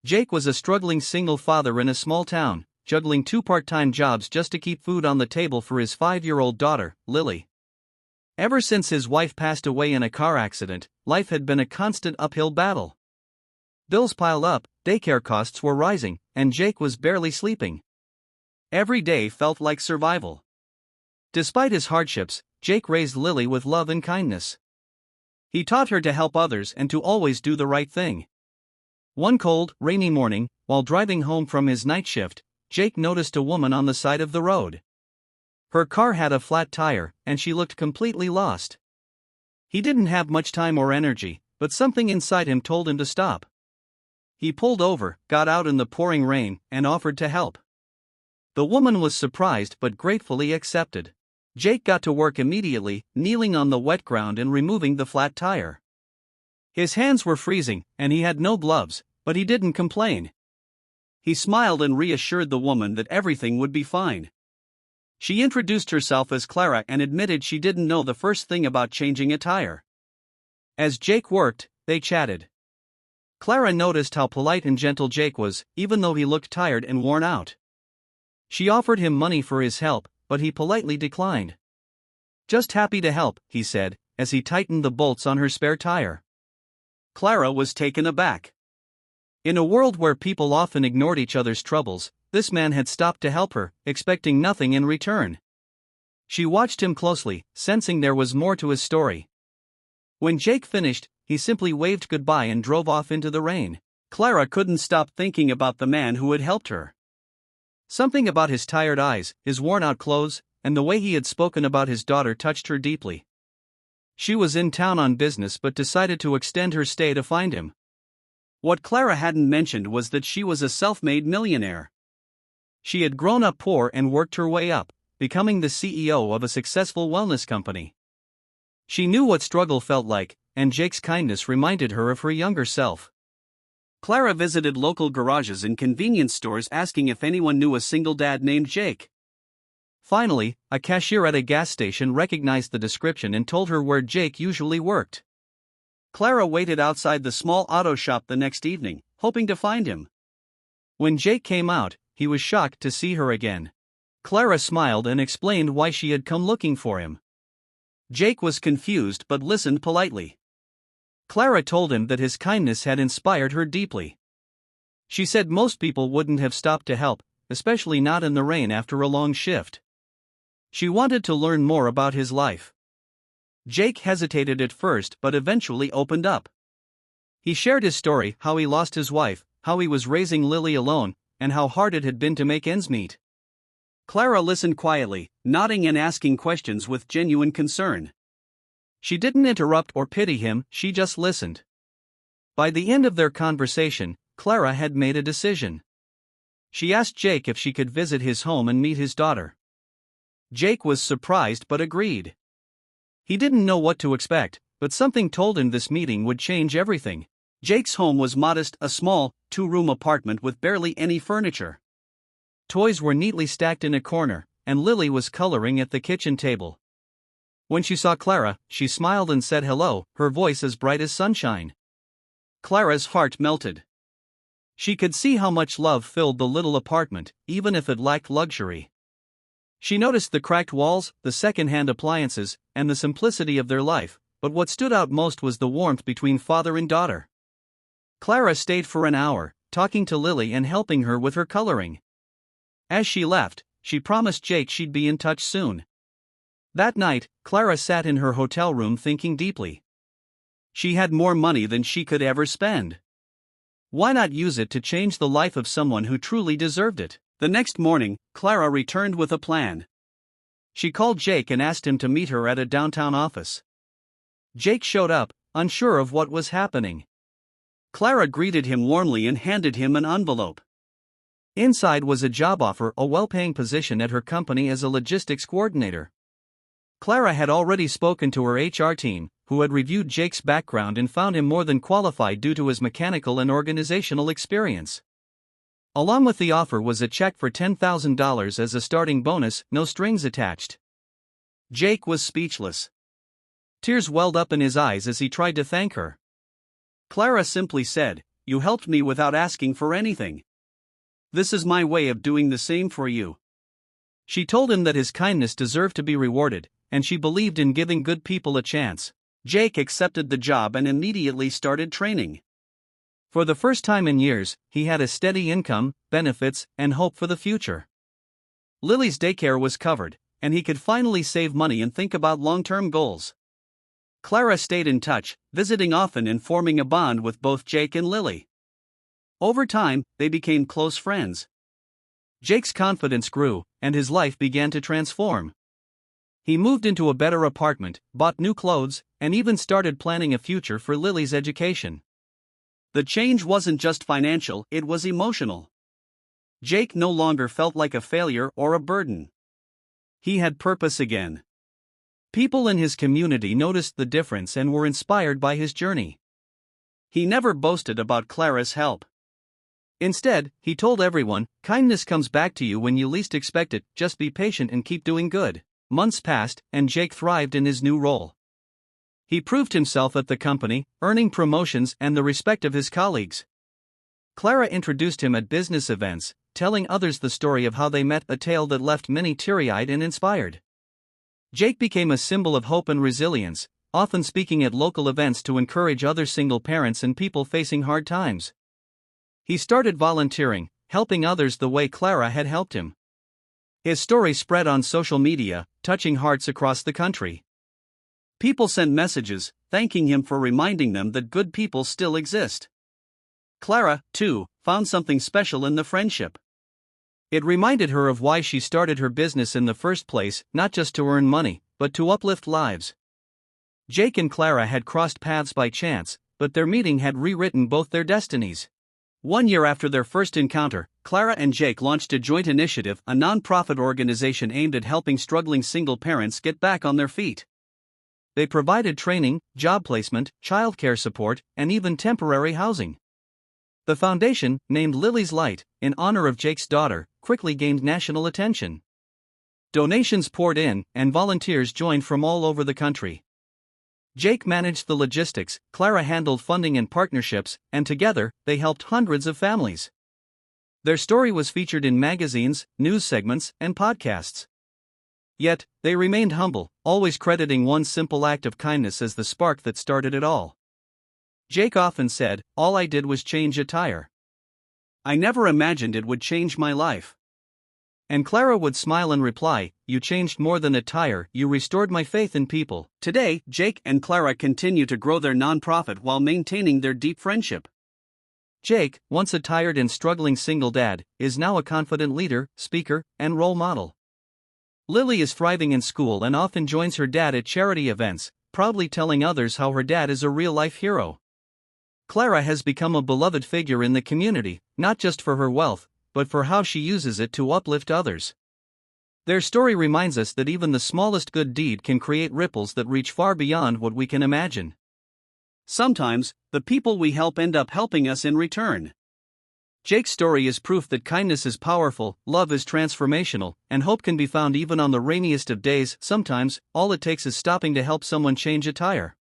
Jake was a struggling single father in a small town, juggling two part-time jobs just to keep food on the table for his 5-year-old daughter, Lily. Ever since his wife passed away in a car accident, life had been a constant uphill battle. Bills piled up, daycare costs were rising, and Jake was barely sleeping. Every day felt like survival. Despite his hardships, Jake raised Lily with love and kindness. He taught her to help others and to always do the right thing. One cold, rainy morning, while driving home from his night shift, Jake noticed a woman on the side of the road. Her car had a flat tire, and she looked completely lost. He didn't have much time or energy, but something inside him told him to stop. He pulled over, got out in the pouring rain, and offered to help. The woman was surprised but gratefully accepted. Jake got to work immediately, kneeling on the wet ground and removing the flat tire. His hands were freezing, and he had no gloves, but he didn't complain. He smiled and reassured the woman that everything would be fine. She introduced herself as Clara and admitted she didn't know the first thing about changing a tire. As Jake worked, they chatted. Clara noticed how polite and gentle Jake was, even though he looked tired and worn out. She offered him money for his help, but he politely declined. "Just happy to help," he said, as he tightened the bolts on her spare tire. Clara was taken aback. In a world where people often ignored each other's troubles, this man had stopped to help her, expecting nothing in return. She watched him closely, sensing there was more to his story. When Jake finished, he simply waved goodbye and drove off into the rain. Clara couldn't stop thinking about the man who had helped her. Something about his tired eyes, his worn-out clothes, and the way he had spoken about his daughter touched her deeply. She was in town on business but decided to extend her stay to find him. What Clara hadn't mentioned was that she was a self-made millionaire. She had grown up poor and worked her way up, becoming the CEO of a successful wellness company. She knew what struggle felt like, and Jake's kindness reminded her of her younger self. Clara visited local garages and convenience stores asking if anyone knew a single dad named Jake. Finally, a cashier at a gas station recognized the description and told her where Jake usually worked. Clara waited outside the small auto shop the next evening, hoping to find him. When Jake came out, he was shocked to see her again. Clara smiled and explained why she had come looking for him. Jake was confused but listened politely. Clara told him that his kindness had inspired her deeply. She said most people wouldn't have stopped to help, especially not in the rain after a long shift. She wanted to learn more about his life. Jake hesitated at first but eventually opened up. He shared his story, how he lost his wife, how he was raising Lily alone, and how hard it had been to make ends meet. Clara listened quietly, nodding and asking questions with genuine concern. She didn't interrupt or pity him, she just listened. By the end of their conversation, Clara had made a decision. She asked Jake if she could visit his home and meet his daughter. Jake was surprised but agreed. He didn't know what to expect, but something told him this meeting would change everything. Jake's home was modest, a small, 2-room apartment with barely any furniture. Toys were neatly stacked in a corner, and Lily was coloring at the kitchen table. When she saw Clara, she smiled and said hello, her voice as bright as sunshine. Clara's heart melted. She could see how much love filled the little apartment, even if it lacked luxury. She noticed the cracked walls, the second-hand appliances, and the simplicity of their life, but what stood out most was the warmth between father and daughter. Clara stayed for an hour, talking to Lily and helping her with her coloring. As she left, she promised Jake she'd be in touch soon. That night, Clara sat in her hotel room thinking deeply. She had more money than she could ever spend. Why not use it to change the life of someone who truly deserved it? The next morning, Clara returned with a plan. She called Jake and asked him to meet her at a downtown office. Jake showed up, unsure of what was happening. Clara greeted him warmly and handed him an envelope. Inside was a job offer, a well-paying position at her company as a logistics coordinator. Clara had already spoken to her HR team, who had reviewed Jake's background and found him more than qualified due to his mechanical and organizational experience. Along with the offer was a check for $10,000 as a starting bonus, no strings attached. Jake was speechless. Tears welled up in his eyes as he tried to thank her. Clara simply said, you helped me without asking for anything. This is my way of doing the same for you." She told him that his kindness deserved to be rewarded, and she believed in giving good people a chance. Jake accepted the job and immediately started training. For the first time in years, he had a steady income, benefits, and hope for the future. Lily's daycare was covered, and he could finally save money and think about long-term goals. Clara stayed in touch, visiting often and forming a bond with both Jake and Lily. Over time, they became close friends. Jake's confidence grew, and his life began to transform. He moved into a better apartment, bought new clothes, and even started planning a future for Lily's education. The change wasn't just financial, it was emotional. Jake no longer felt like a failure or a burden. He had purpose again. People in his community noticed the difference and were inspired by his journey. He never boasted about Clara's help. Instead, he told everyone, "Kindness comes back to you when you least expect it, just be patient and keep doing good." Months passed, and Jake thrived in his new role. He proved himself at the company, earning promotions and the respect of his colleagues. Clara introduced him at business events, telling others the story of how they met, a tale that left many teary-eyed and inspired. Jake became a symbol of hope and resilience, often speaking at local events to encourage other single parents and people facing hard times. He started volunteering, helping others the way Clara had helped him. His story spread on social media, touching hearts across the country. People sent messages, thanking him for reminding them that good people still exist. Clara, too, found something special in the friendship. It reminded her of why she started her business in the first place, not just to earn money, but to uplift lives. Jake and Clara had crossed paths by chance, but their meeting had rewritten both their destinies. 1 year after their first encounter, Clara and Jake launched a joint initiative, a non-profit organization aimed at helping struggling single parents get back on their feet. They provided training, job placement, childcare support, and even temporary housing. The foundation, named Lily's Light, in honor of Jake's daughter, quickly gained national attention. Donations poured in, and volunteers joined from all over the country. Jake managed the logistics, Clara handled funding and partnerships, and together, they helped hundreds of families. Their story was featured in magazines, news segments, and podcasts. Yet, they remained humble, always crediting one simple act of kindness as the spark that started it all. Jake often said, "All I did was change a tire. I never imagined it would change my life." And Clara would smile and reply, "You changed more than a tire, you restored my faith in people." Today, Jake and Clara continue to grow their nonprofit while maintaining their deep friendship. Jake, once a tired and struggling single dad, is now a confident leader, speaker, and role model. Lily is thriving in school and often joins her dad at charity events, proudly telling others how her dad is a real-life hero. Clara has become a beloved figure in the community, not just for her wealth, but for how she uses it to uplift others. Their story reminds us that even the smallest good deed can create ripples that reach far beyond what we can imagine. Sometimes, the people we help end up helping us in return. Jake's story is proof that kindness is powerful, love is transformational, and hope can be found even on the rainiest of days. Sometimes, all it takes is stopping to help someone change a tire.